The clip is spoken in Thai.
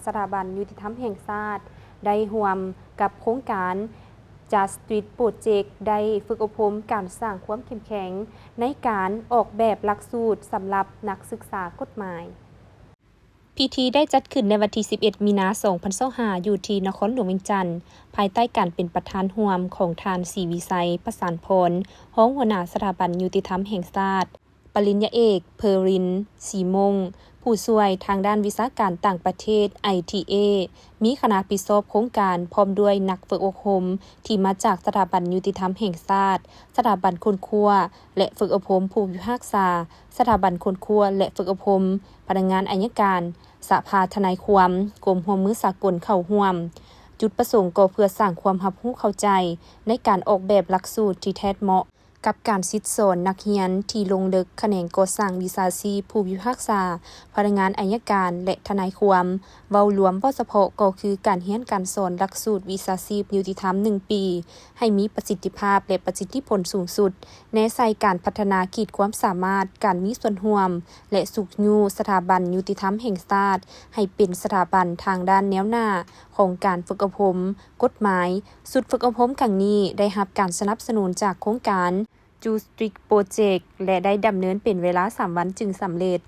สถาบันยุติธรรมแห่งชาติได้ร่วมกับโครงการ Justice Project ได้ฝึกอบรมการสร้างความเข้มแข็งในการออกแบบหลักสูตรสำหรับนักศึกษากฎหมายพิธีได้จัดขึ้นในวันที่ 11 มีนาคม 2025 อยู่ที่นครหลวงเวียงจันทน์ภายใต้การเป็นประธานร่วมของทานศรีวิชัย ประสานพรรองหัวหน้าสถาบันยุติธรรมแห่งชาติปริญญาเอกเพอรินศรีมงผู้ช่วยทางด้านวิชาการต่างประเทศ ITA มีคณะปิศอบโครงการพร้อมด้วยนักฝึกอบรมที่มาจากสถาบันยุติธรรมแห่งชาติสถาบันคนครัวและฝึกอบรมผู้พิพากษาสถาบันคนครัวและฝึกอบรมพนักงานอัยการสภาทนายความกรมร่วมมือสากลเข้าร่วมจุดประสงค์ก็เพื่อสร้างความรับรู้เข้าใจในการออกแบบหลักสูตรที่แท้เหมาะกับการศึกษานักเรียนที่ลงลึกแขนงก่อสร้างวิชาชีพผู้พิพากษาพนักงานอัยการและทนายความเว้ารวมบ่เฉพาะก็คือการเรียนการสอนหลักสูตรวิชาชีพยุติธรรม1 ปีให้มีประสิทธิภาพและประสิทธิผลสูงสุดในใส่การพัฒนาขีดความสามารถการมีส่วนร่วมและสุขยูสถาบันยุติธรรมแห่งชาติให้เป็นสถาบันทางด้านแนวหน้าของการฝึกอบรมกฎหมายสุดฝึกอบรมครั้งนี้ได้รับการสนับสนุนจากโครงการJustice Project และได้ดำเนินเป็นเวลา3 วันจึงสำเร็จ